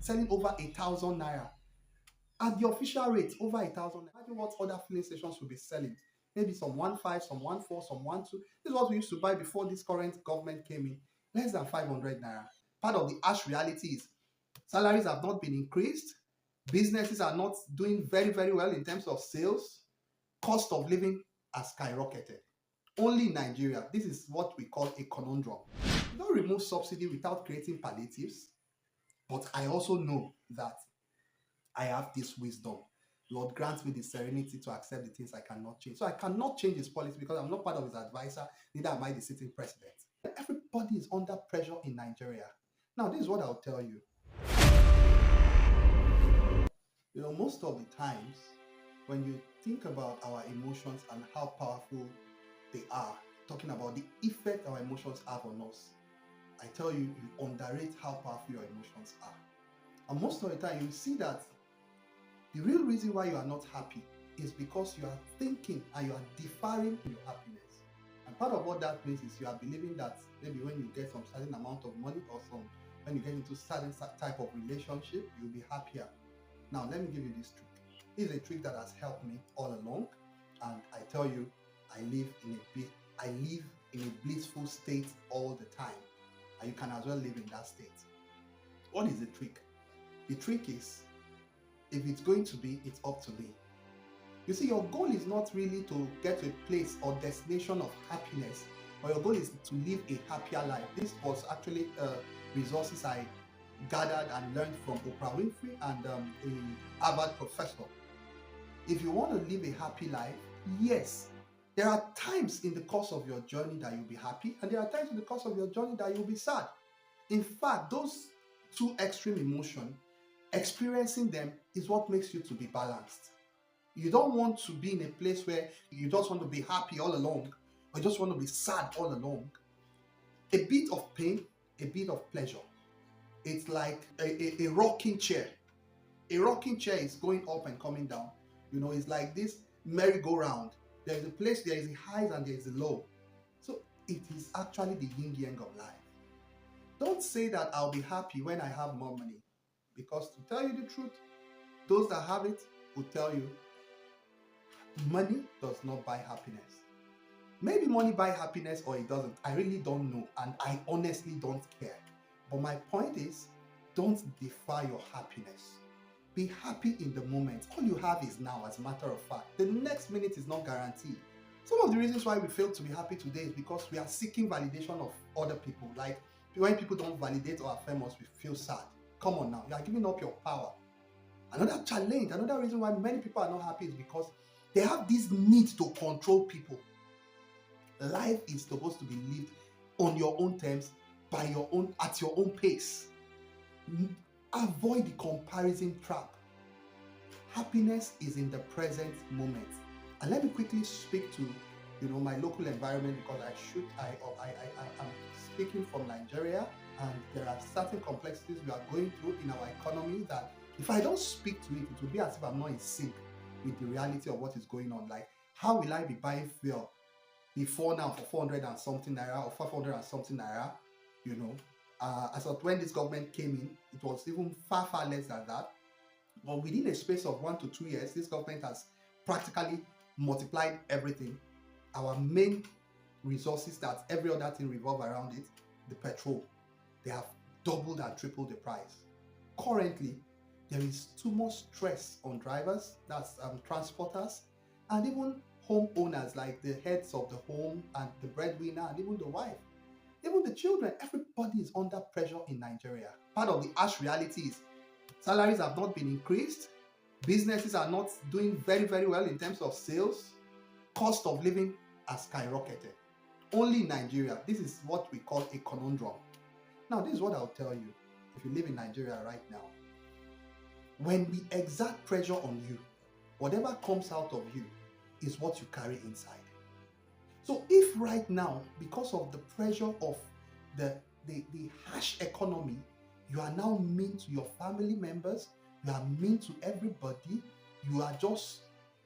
selling over 1,000 naira. At the official rate, over 1,000 naira. Imagine what other filling stations will be selling. Maybe some 1.5, some 1.4, some 1.2. This is what we used to buy before this current government came in. Less than 500 naira. Part of the harsh reality is salaries have not been increased. Businesses are not doing very, very well in terms of sales. Cost of living has skyrocketed. Only in Nigeria, this is what we call a conundrum. You don't remove subsidy without creating palliatives, but I also know that I have this wisdom. Lord grant me the serenity to accept the things I cannot change. So I cannot change his policy because I'm not part of his advisor, neither am I the sitting president. Everybody is under pressure in Nigeria. Now, this is what I'll tell you. Most of the times, when you think about our emotions and how powerful they are, talking about the effect our emotions have on us, I tell you, you underrate how powerful your emotions are. And most of the time, you see that the real reason why you are not happy is because you are thinking and you are deferring your happiness. And part of what that means is you are believing that maybe when you get some certain amount of money or when you get into certain type of relationship, you'll be happier. Now, let me give you this trick. This is a trick that has helped me all along, and I tell you, I live in a blissful state all the time, and you can as well live in that state. What is the trick? The trick is, if it's going to be, it's up to me. You see, your goal is not really to get to a place or destination of happiness, but your goal is to live a happier life. This was actually resources I gathered and learned from Oprah Winfrey and a Harvard professor. If you want to live a happy life, yes, there are times in the course of your journey that you'll be happy, and there are times in the course of your journey that you'll be sad. In fact, those two extreme emotions, experiencing them is what makes you to be balanced. You don't want to be in a place where you just want to be happy all along, or you just want to be sad all along. A bit of pain, a bit of pleasure. It's like a rocking chair. A rocking chair is going up and coming down. It's like this merry-go-round. There is a place, there is a highs and there is a low. So it is actually the yin-yang of life. Don't say that I'll be happy when I have more money. Because to tell you the truth, those that have it will tell you, money does not buy happiness. Maybe money buys happiness or it doesn't. I really don't know, and I honestly don't care. But my point is, don't defer your happiness. Be happy in the moment. All you have is now, as a matter of fact. The next minute is not guaranteed. Some of the reasons why we fail to be happy today is because we are seeking validation of other people. Like, when people don't validate or affirm us, we feel sad. Come on now, you are giving up your power. Another challenge, another reason why many people are not happy is because they have this need to control people. Life is supposed to be lived on your own terms, at your own pace. Avoid the comparison trap. Happiness is in the present moment. And let me quickly speak to my local environment, because I'm speaking from Nigeria, and there are certain complexities we are going through in our economy that if I don't speak to it, it will be as if I'm not in sync with the reality of what is going on. Like, how will I be buying fuel before now for 400 and something naira or 500 and something naira? As of when this government came in, it was even far, far less than that. But within a space of 1 to 2 years, this government has practically multiplied everything. Our main resources that every other thing revolve around it, the petrol, they have doubled and tripled the price. Currently, there is too much stress on drivers, that's transporters, and even homeowners, like the heads of the home and the breadwinner and even the wife. Even the children, everybody is under pressure in Nigeria. Part of the harsh reality is salaries have not been increased. Businesses are not doing very, very well in terms of sales. Cost of living has skyrocketed. Only in Nigeria. This is what we call a conundrum. Now, this is what I'll tell you. If you live in Nigeria right now, when we exert pressure on you, whatever comes out of you is what you carry inside. So if right now, because of the pressure of the harsh economy, you are now mean to your family members, you are mean to everybody, you are just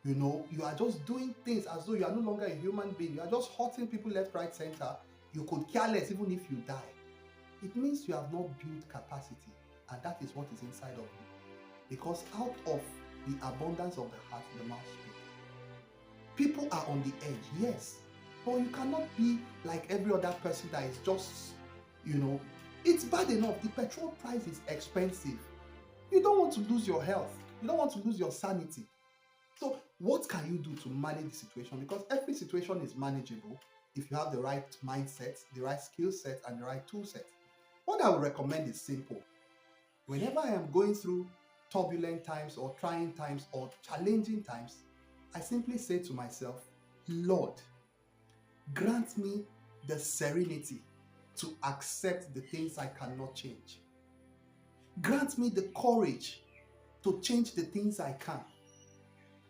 doing things as though you are no longer a human being, you are just hurting people left, right, center, you could care less even if you die. It means you have not built capacity. and that is what is inside of you. Because out of the abundance of the heart, the mouth speaks. People are on the edge, yes, but you cannot be like every other person that is just, it's bad enough. The petrol price is expensive. You don't want to lose your health. You don't want to lose your sanity. So what can you do to manage the situation? Because every situation is manageable if you have the right mindset, the right skill set, and the right tool set. What I would recommend is simple. Whenever I am going through turbulent times or trying times or challenging times, I simply say to myself, Lord, grant me the serenity to accept the things I cannot change. Grant me the courage to change the things I can.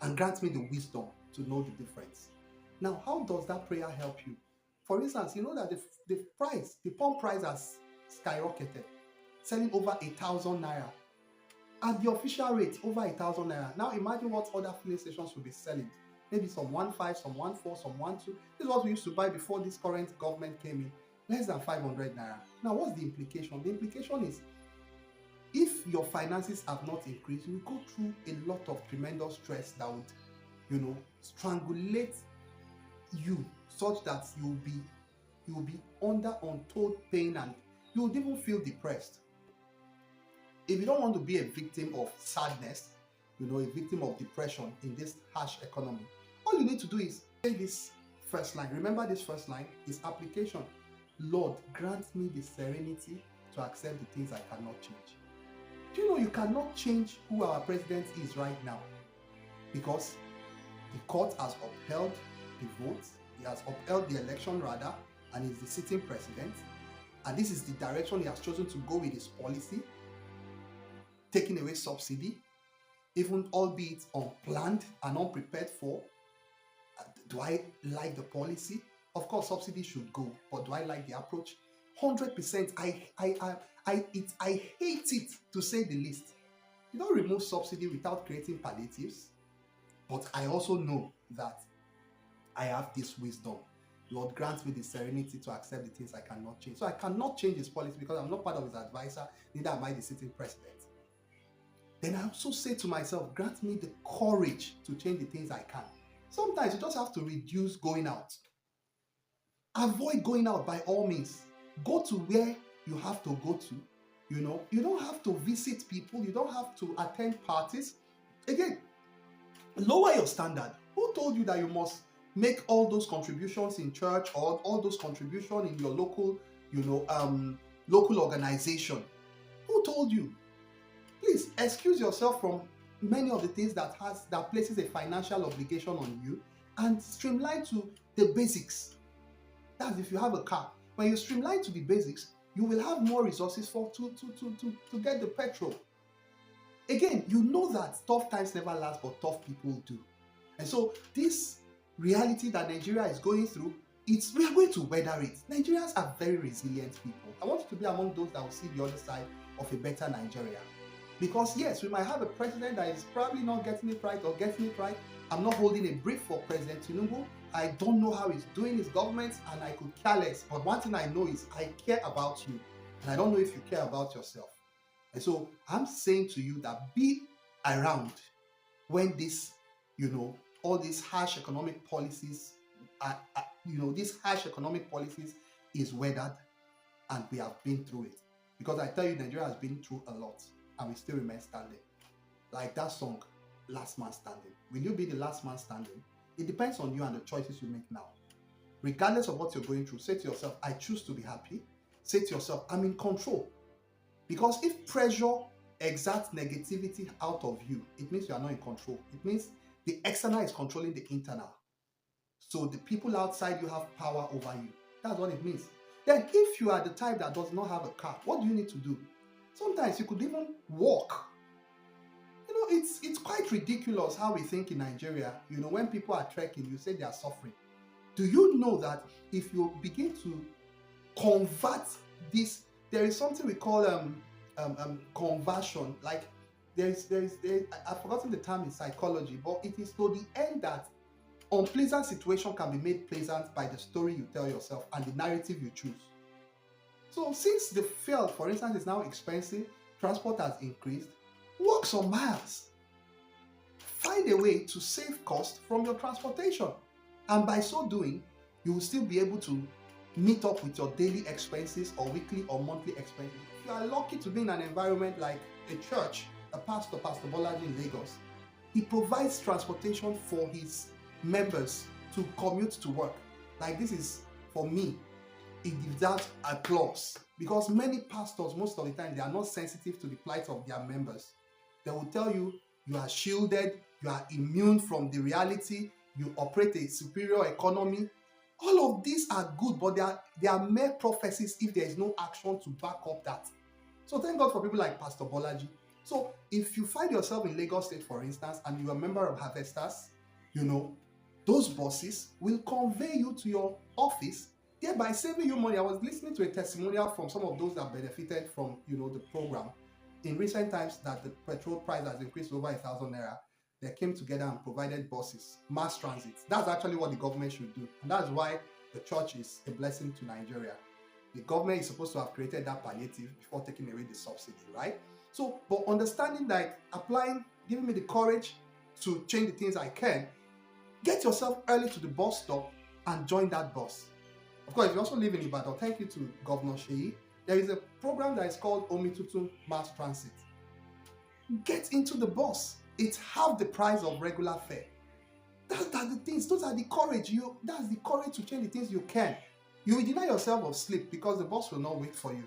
And grant me the wisdom to know the difference. Now, how does that prayer help you? For instance, you know that the pump price has skyrocketed, selling over 1,000 naira. At the official rate, over 1,000 naira. Now imagine what other filling stations will be selling. Maybe some 1.5, some 1.4, some 1.2. This is what we used to buy before this current government came in. Less than 500 naira. Now, what's the implication? The implication is, if your finances have not increased, you go through a lot of tremendous stress that would, strangulate you, such that you'll be under untold pain, and you would even feel depressed. If you don't want to be a victim of sadness, a victim of depression in this harsh economy, all you need to do is say this first line. Remember, this first line is application. Lord, grant me the serenity to accept the things I cannot change. Do you know you cannot change who our president is right now? Because the court has upheld the votes, he has upheld the election rather, and he's the sitting president. And this is the direction he has chosen to go with his policy, taking away subsidy, even albeit unplanned and unprepared for. Do I like the policy? Of course, subsidy should go, but do I like the approach? 100%. I hate it, to say the least. You don't remove subsidy without creating palliatives, but I also know that I have this wisdom. Lord, grant me the serenity to accept the things I cannot change. So I cannot change his policy because I'm not part of his advisor, neither am I the sitting president. Then I also say to myself, grant me the courage to change the things I can. Sometimes you just have to reduce going out. Avoid going out by all means. Go to where you have to go to. You don't have to visit people. You don't have to attend parties. Again, lower your standard. Who told you that you must make all those contributions in church or all those contributions in your local, local organization? Who told you? Please excuse yourself from many of the things that places a financial obligation on you, and streamline to the basics. That's if you have a car. When you streamline to the basics, you will have more resources to get the petrol. Again, you know that tough times never last, but tough people do. And so this reality that Nigeria is going through, we are going to weather it. Nigerians are very resilient people. I want you to be among those that will see the other side of a better Nigeria. Because yes, we might have a president that is probably not getting it right or getting it right. I'm not holding a brief for President Tinubu. I don't know how he's doing his government, and I could care less. But one thing I know is I care about you, and I don't know if you care about yourself. And so I'm saying to you that be around when this, all these harsh economic policies, these harsh economic policies is weathered, and we have been through it. Because I tell you, Nigeria has been through a lot, and we still remain standing. Like that song, Last Man Standing. Will you be the last man standing? It depends on you and the choices you make now. Regardless of what you're going through, say to yourself, I choose to be happy. Say to yourself, I'm in control. Because if pressure exerts negativity out of you, it means you are not in control. It means the external is controlling the internal. So the people outside you have power over you. That's what it means. Then if you are the type that does not have a car, what do you need to do? Sometimes you could even walk. It's quite ridiculous how we think in Nigeria. When people are trekking, you say they are suffering. Do you know that if you begin to convert this, there is something we call conversion. Like I've forgotten the term in psychology, but it is to the end that unpleasant situation can be made pleasant by the story you tell yourself and the narrative you choose. So since the fuel, for instance, is now expensive, transport has increased, walk some miles. Find a way to save cost from your transportation. And by so doing, you will still be able to meet up with your daily expenses or weekly or monthly expenses. If you are lucky to be in an environment like a church, a pastor, Pastor Bolaji in Lagos, he provides transportation for his members to commute to work. Like, this is, for me, it deserves applause, because many pastors, most of the time, they are not sensitive to the plight of their members. They will tell you, you are shielded, you are immune from the reality, you operate a superior economy. All of these are good, but they are mere prophecies if there is no action to back up that. So thank God for people like Pastor Bolaji. So if you find yourself in Lagos State, for instance, and you're a member of Harvesters, those buses will convey you to your office, thereby saving you money. I was listening to a testimonial from some of those that benefited from the program in recent times, that the petrol price has increased over 1,000 naira. They came together and provided buses, mass transit. That's actually what the government should do, and that's why the church is a blessing to Nigeria. The government is supposed to have created that palliative before taking away the subsidy, right? So, but understanding that, applying, giving me the courage to change the things I can, get yourself early to the bus stop and join that bus. Of course, if you also live in Ibadan, thank you to Governor Seyi, there is a program that is called Omitutu Mass Transit. Get into the bus. It's half the price of regular fare. Those are the things, those are the courage. That's the courage to change the things you can. You will deny yourself of sleep because the boss will not wait for you.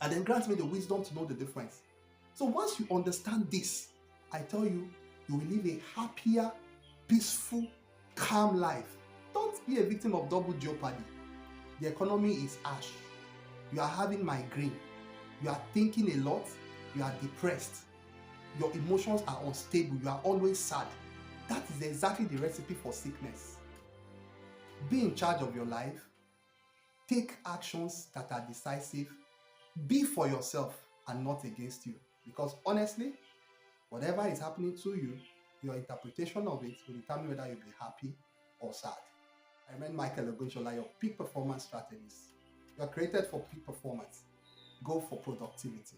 And then grant me the wisdom to know the difference. So once you understand this, I tell you, you will live a happier, peaceful, calm life. Don't be a victim of double jeopardy. The economy is ash. You are having migraine. You are thinking a lot. You are depressed. Your emotions are unstable. You are always sad. That is exactly the recipe for sickness. Be in charge of your life. Take actions that are decisive. Be for yourself and not against you. Because honestly, whatever is happening to you, your interpretation of it will determine whether you'll be happy or sad. I remain Michael Ogunjola, your peak performance strategist. You are created for peak performance. Go for productivity.